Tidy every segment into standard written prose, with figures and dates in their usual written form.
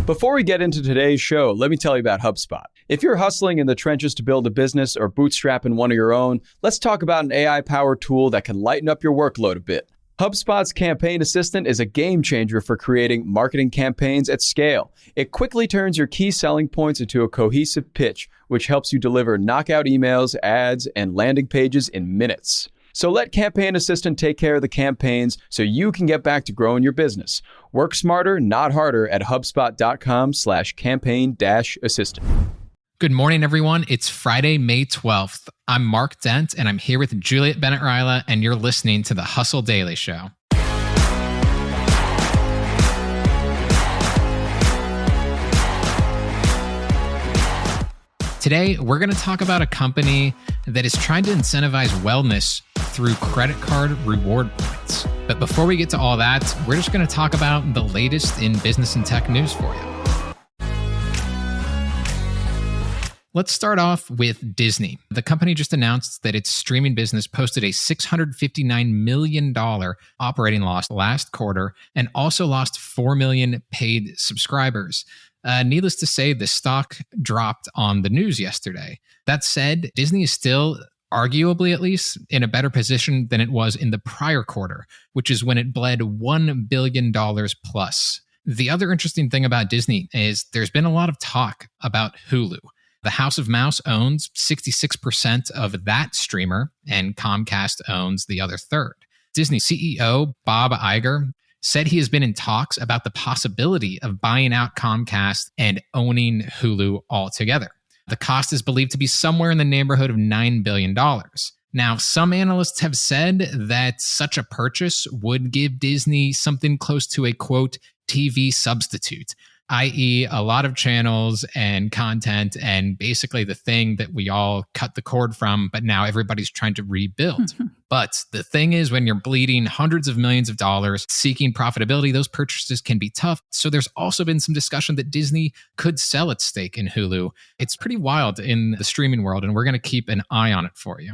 Before we get into today's show, let me tell you about HubSpot. If you're hustling in the trenches to build a business or bootstrapping one of your own, let's talk about an AI-powered tool that can lighten up your workload a bit. HubSpot's Campaign Assistant is a game changer for creating marketing campaigns at scale. It quickly turns your key selling points into a cohesive pitch, which helps you deliver knockout emails, ads, and landing pages in minutes. So let Campaign Assistant take care of the campaigns so you can get back to growing your business. Work smarter, not harder at HubSpot.com/campaign-assistant. Good morning, everyone. It's Friday, May 12th. I'm Mark Dent, and I'm here with Juliet, Bennett, Rylah, and you're listening to the Hustle Daily Show. Today, we're going to talk about a company that is trying to incentivize wellness through credit card reward points. But before we get to all that, we're just going to talk about the latest in business and tech news for you. Let's start off with Disney. The company just announced that its streaming business posted a $659 million operating loss last quarter and also lost 4 million paid subscribers. Needless to say, the stock dropped on the news yesterday. That said, Disney is still, arguably at least, in a better position than it was in the prior quarter, which is when it bled $1 billion plus. The other interesting thing about Disney is there's been a lot of talk about Hulu. The House of Mouse owns 66% of that streamer, and Comcast owns the other third. Disney CEO Bob Iger said he has been in talks about the possibility of buying out Comcast and owning Hulu altogether. The cost is believed to be somewhere in the neighborhood of $9 billion. Now, some analysts have said that such a purchase would give Disney something close to a, quote, TV substitute, i.e. a lot of channels and content and basically the thing that we all cut the cord from, but now everybody's trying to rebuild. But the thing is, when you're bleeding hundreds of millions of dollars seeking profitability, those purchases can be tough. So there's also been some discussion that Disney could sell its stake in Hulu. It's pretty wild in the streaming world, and we're going to keep an eye on it for you.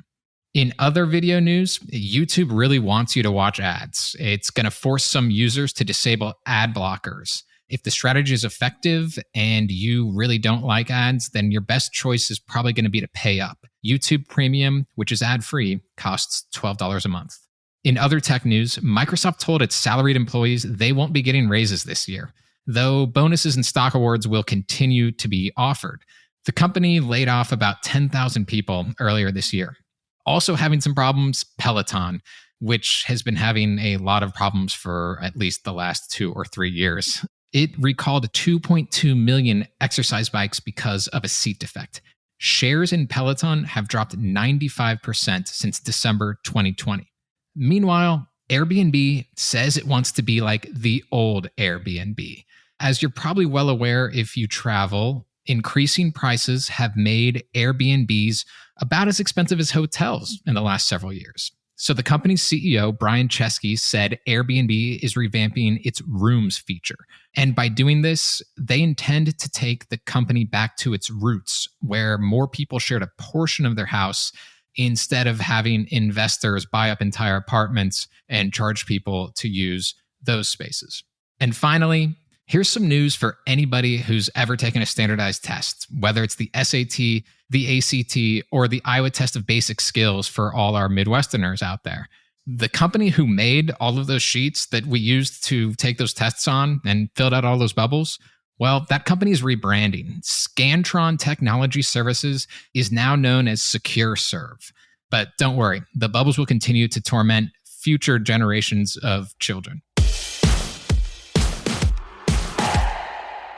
In other video news, YouTube really wants you to watch ads. It's going to force some users to disable ad blockers. If the strategy is effective and you really don't like ads, then your best choice is probably going to be to pay up. YouTube Premium, which is ad-free, costs $12 a month. In other tech news, Microsoft told its salaried employees they won't be getting raises this year, though bonuses and stock awards will continue to be offered. The company laid off about 10,000 people earlier this year. Also having some problems, Peloton, which has been having a lot of problems for at least the last 2 or 3 years. It recalled 2.2 million exercise bikes because of a seat defect. Shares in Peloton have dropped 95% since December 2020. Meanwhile, AirBNB says it wants to be like the old Airbnb. As you're probably well aware if you travel, increasing prices have made Airbnbs about as expensive as hotels in the last several years. So the company's CEO, Brian Chesky, said Airbnb is revamping its rooms feature. And by doing this, they intend to take the company back to its roots, where more people shared a portion of their house instead of having investors buy up entire apartments and charge people to use those spaces. And finally, here's some news for anybody who's ever taken a standardized test, whether it's the SAT, the ACT, or the Iowa Test of Basic Skills for all our Midwesterners out there. The company who made all of those sheets that we used to take those tests on and filled out all those bubbles, well, that company is rebranding. Scantron Technology Services is now known as SecureServe. But don't worry, the bubbles will continue to torment future generations of children.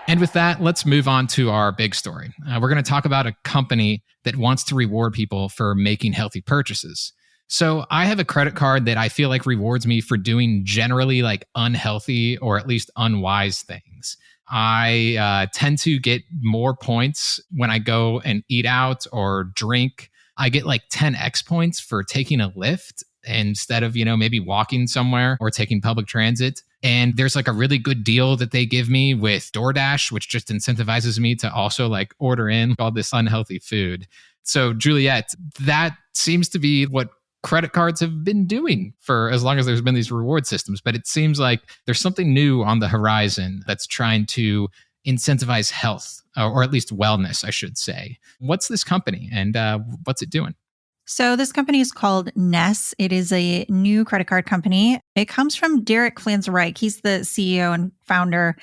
And with that, let's move on to our big story. We're going to talk about a company that wants to reward people for making healthy purchases. So I have a credit card that I feel like rewards me for doing generally like unhealthy or at least unwise things. I tend to get more points when I go and eat out or drink. I get like 10x points for taking a Lyft instead of, maybe walking somewhere or taking public transit. And there's like a really good deal that they give me with DoorDash, which just incentivizes me to also like order in all this unhealthy food. So Juliet, that seems to be what credit cards have been doing for as long as there's been these reward systems. But it seems like there's something new on the horizon that's trying to incentivize health, or at least wellness, I should say. What's this company and what's it doing? So this company is called Ness. It is a new credit card company. It comes from Derek Flansreich. He's the CEO and founder.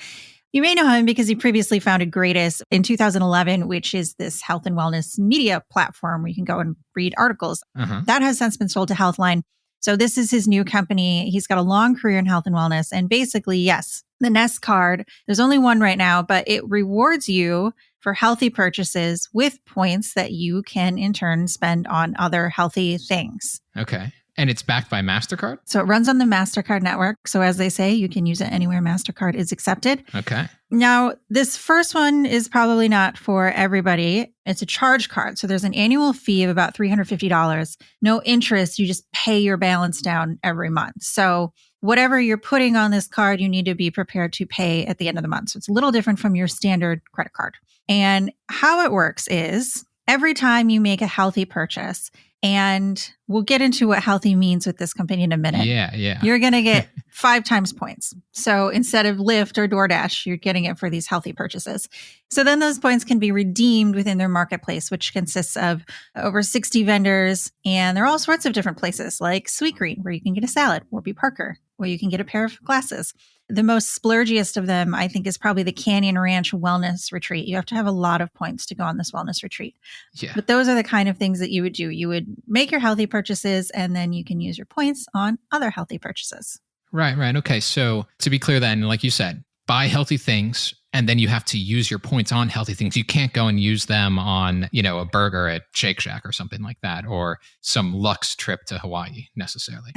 You may know him because he previously founded Greatest in 2011, which is this health and wellness media platform where you can go and read articles. That has since been sold to Healthline. So this is his new company. He's got a long career in health and wellness. And basically, yes, the Ness card, there's only one right now, but it rewards you for healthy purchases with points that you can in turn spend on other healthy things. Okay. And it's backed by MasterCard? So it runs on the MasterCard network. So as they say, you can use it anywhere MasterCard is accepted. Okay. Now, this first one is probably not for everybody. It's a charge card. So there's an annual fee of about $350. No interest. You just pay your balance down every month. So whatever you're putting on this card, you need to be prepared to pay at the end of the month. So it's a little different from your standard credit card. And how it works is every time you make a healthy purchase, and we'll get into what healthy means with this company in a minute. Yeah. You're going to get 5 times points. So instead of Lyft or DoorDash, you're getting it for these healthy purchases. So then those points can be redeemed within their marketplace, which consists of over 60 vendors. And there are all sorts of different places like Sweetgreen, where you can get a salad, Warby Parker, where you can get a pair of glasses. The most splurgiest of them, I think, is probably the Canyon Ranch Wellness Retreat. You have to have a lot of points to go on this wellness retreat. Yeah. But those are the kind of things that you would do. You would make your healthy purchases, and then you can use your points on other healthy purchases. Right. Okay. So to be clear then, like you said, buy healthy things, and then you have to use your points on healthy things. You can't go and use them on, a burger at Shake Shack or something like that, or some luxe trip to Hawaii necessarily.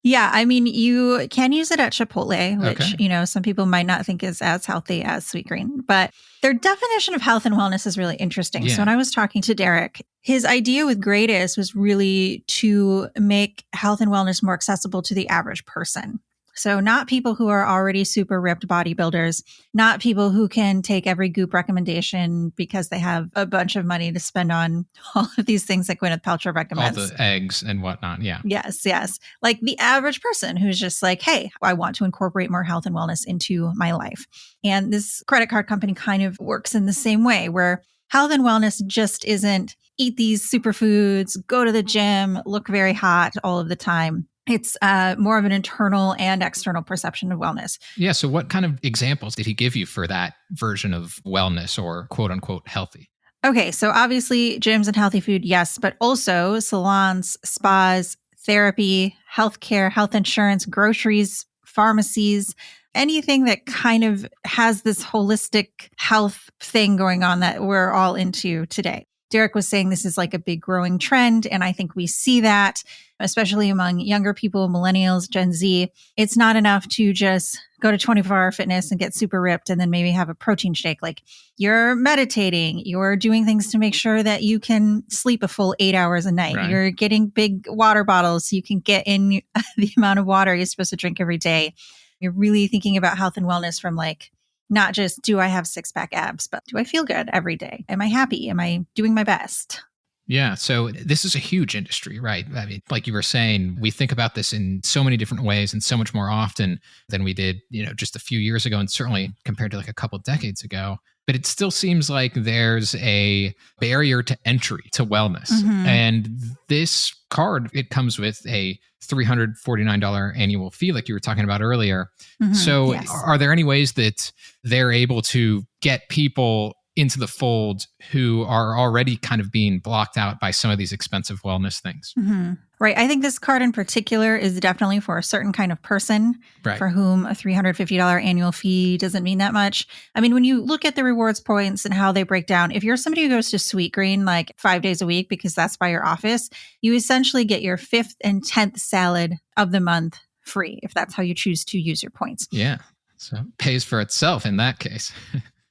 Yeah. I mean, you can use it at Chipotle, which, Okay. Some people might not think is as healthy as Sweetgreen, but their definition of health and wellness is really interesting. Yeah. So when I was talking to Derek, his idea with Greatest was really to make health and wellness more accessible to the average person. So not people who are already super ripped bodybuilders, not people who can take every Goop recommendation because they have a bunch of money to spend on all of these things that Gwyneth Paltrow recommends. All the eggs and whatnot. Yeah. Yes. Like the average person who's just like, hey, I want to incorporate more health and wellness into my life. And this credit card company kind of works in the same way, where health and wellness just isn't eat these superfoods, go to the gym, look very hot all of the time. It's more of an internal and external perception of wellness. Yeah. So what kind of examples did he give you for that version of wellness or quote unquote healthy? Okay. So obviously gyms and healthy food, yes, but also salons, spas, therapy, healthcare, health insurance, groceries, pharmacies, anything that kind of has this holistic health thing going on that we're all into today. Derek was saying this is like a big growing trend. And I think we see that, especially among younger people, millennials, Gen Z. It's not enough to just go to 24-hour fitness and get super ripped and then maybe have a protein shake. Like you're meditating, you're doing things to make sure that you can sleep a full 8 hours a night. Right. You're getting big water bottles so you can get in the amount of water you're supposed to drink every day. You're really thinking about health and wellness from like, not just, do I have six-pack abs, but do I feel good every day? Am I happy? Am I doing my best? Yeah. So this is a huge industry, right? I mean, like you were saying, we think about this in so many different ways and so much more often than we did, just a few years ago, and certainly compared to like a couple of decades ago. But it still seems like there's a barrier to entry to wellness. Mm-hmm. And this card, it comes with a $349 annual fee, like you were talking about earlier. Mm-hmm. So Yes. are there any ways that they're able to get people into the fold who are already kind of being blocked out by some of these expensive wellness things? Mm-hmm. Right. I think this card in particular is definitely for a certain kind of person Right. for whom a $350 annual fee doesn't mean that much. I mean, when you look at the rewards points and how they break down, if you're somebody who goes to Sweetgreen like 5 days a week because that's by your office, you essentially get your 5th and 10th salad of the month free if that's how you choose to use your points. Yeah. So it pays for itself in that case.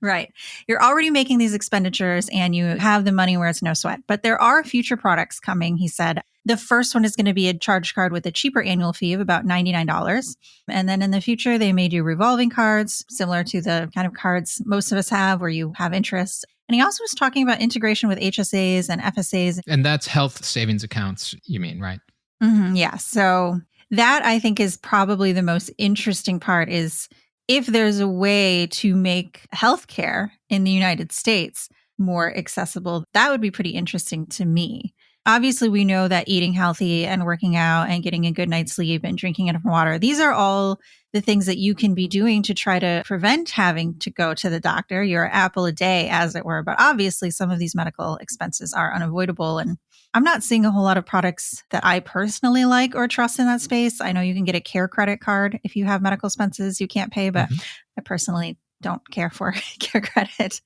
Right. You're already making these expenditures and you have the money where it's no sweat. But there are future products coming, he said. The first one is going to be a charge card with a cheaper annual fee of about $99. And then in the future, they may do revolving cards, similar to the kind of cards most of us have where you have interest. And he also was talking about integration with HSAs and FSAs. And that's health savings accounts, you mean, right? Mm-hmm, yeah. So that I think is probably the most interesting part is if there's a way to make healthcare in the United States more accessible, that would be pretty interesting to me. Obviously, we know that eating healthy and working out and getting a good night's sleep and drinking enough water, these are all the things that you can be doing to try to prevent having to go to the doctor, your apple a day, as it were. But obviously, some of these medical expenses are unavoidable. And I'm not seeing a whole lot of products that I personally like or trust in that space. I know you can get a care credit card if you have medical expenses you can't pay, but I personally don't care for care credit.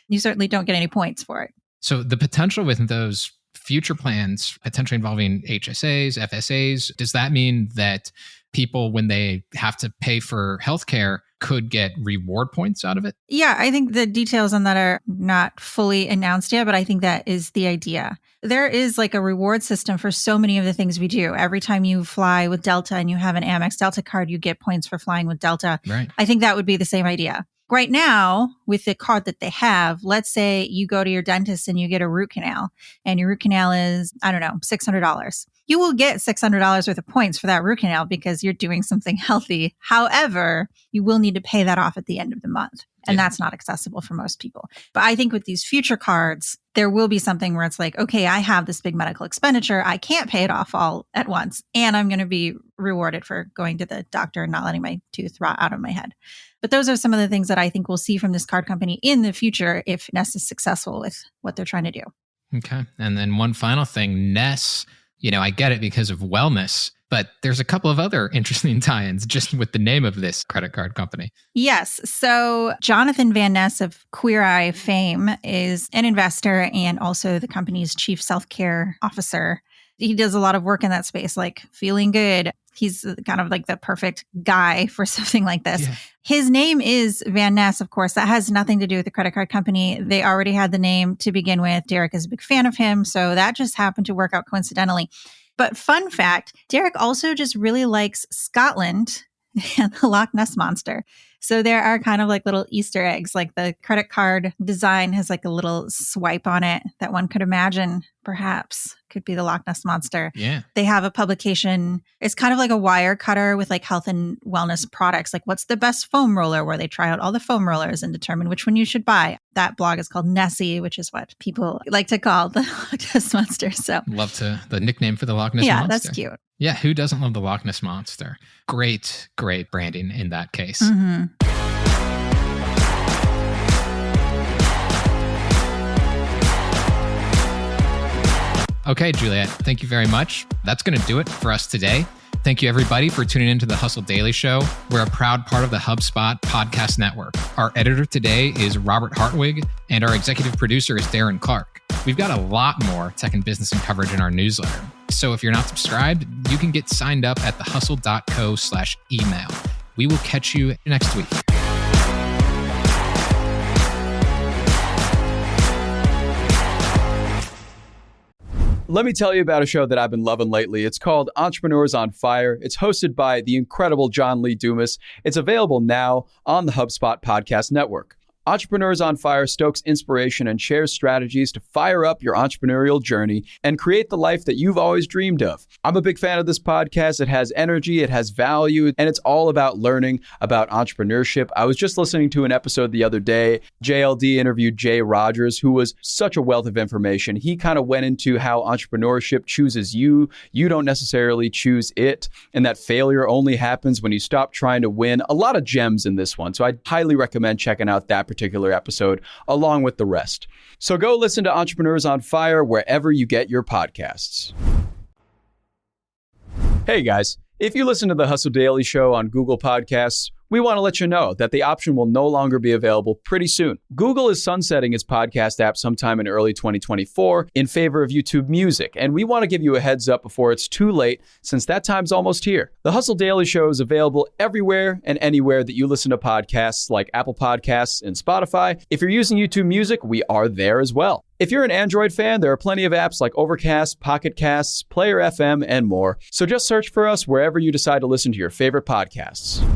You certainly don't get any points for it. So the potential with those future plans, potentially involving HSAs, FSAs, does that mean that people, when they have to pay for healthcare, could get reward points out of it? Yeah, I think the details on that are not fully announced yet, but I think that is the idea. There is like a reward system for so many of the things we do. Every time you fly with Delta and you have an Amex Delta card, you get points for flying with Delta. Right. I think that would be the same idea. Right now, with the card that they have, let's say you go to your dentist and you get a root canal, and your root canal is, I don't know, $600. You will get $600 worth of points for that root canal because you're doing something healthy. However, you will need to pay that off at the end of the month. And that's not accessible for most people. But I think with these future cards, there will be something where it's like, okay, I have this big medical expenditure. I can't pay it off all at once. And I'm going to be rewarded for going to the doctor and not letting my tooth rot out of my head. But those are some of the things that I think we'll see from this card company in the future if Ness is successful with what they're trying to do. Okay. And then one final thing, Ness, I get it because of wellness, but there's a couple of other interesting tie-ins just with the name of this credit card company. Yes. So Jonathan Van Ness of Queer Eye fame is an investor and also the company's chief self-care officer. He does a lot of work in that space, like feeling good. He's kind of like the perfect guy for something like this. Yeah. His name is Van Ness, of course. That has nothing to do with the credit card company. They already had the name to begin with. Derek is a big fan of him, so that just happened to work out coincidentally. But fun fact, Derek also just really likes Scotland and the Loch Ness Monster. So there are kind of like little Easter eggs, like the credit card design has like a little swipe on it that one could imagine perhaps could be the Loch Ness Monster. Yeah. They have a publication. It's kind of like a wire cutter with like health and wellness products. Like what's the best foam roller, where they try out all the foam rollers and determine which one you should buy. That blog is called Nessie, which is what people like to call the Loch Ness Monster. So love the nickname for the Loch Ness Monster. Yeah, that's cute. Yeah, who doesn't love the Loch Ness Monster? Great branding in that case. Mm-hmm. Okay, Juliet, thank you very much. That's going to do it for us today. Thank you, everybody, for tuning into the Hustle Daily Show. We're a proud part of the HubSpot podcast network. Our editor today is Robert Hartwig, and our executive producer is Darren Clarke. We've got a lot more tech and business and coverage in our newsletter. So if you're not subscribed, you can get signed up at thehustle.co/email. We will catch you next week. Let me tell you about a show that I've been loving lately. It's called Entrepreneurs on Fire. It's hosted by the incredible John Lee Dumas. It's available now on the HubSpot podcast network. Entrepreneurs on Fire stokes inspiration and shares strategies to fire up your entrepreneurial journey and create the life that you've always dreamed of. I'm a big fan of this podcast. It has energy, it has value, and it's all about learning about entrepreneurship. I was just listening to an episode the other day. JLD interviewed Jay Rogers, who was such a wealth of information. He kind of went into how entrepreneurship chooses you. You don't necessarily choose it, and that failure only happens when you stop trying to win. A lot of gems in this one, so I highly recommend checking out that particular episode along with the rest. So go listen to Entrepreneurs on Fire wherever you get your podcasts. Hey guys, if you listen to the Hustle Daily Show on Google Podcasts, we want to let you know that the option will no longer be available pretty soon. Google is sunsetting its podcast app sometime in early 2024 in favor of YouTube Music, and we want to give you a heads up before it's too late, since that time's almost here. The Hustle Daily Show is available everywhere and anywhere that you listen to podcasts, like Apple Podcasts and Spotify. If you're using YouTube Music, we are there as well. If you're an Android fan, there are plenty of apps like Overcast, Pocket Casts, Player FM, and more. So just search for us wherever you decide to listen to your favorite podcasts.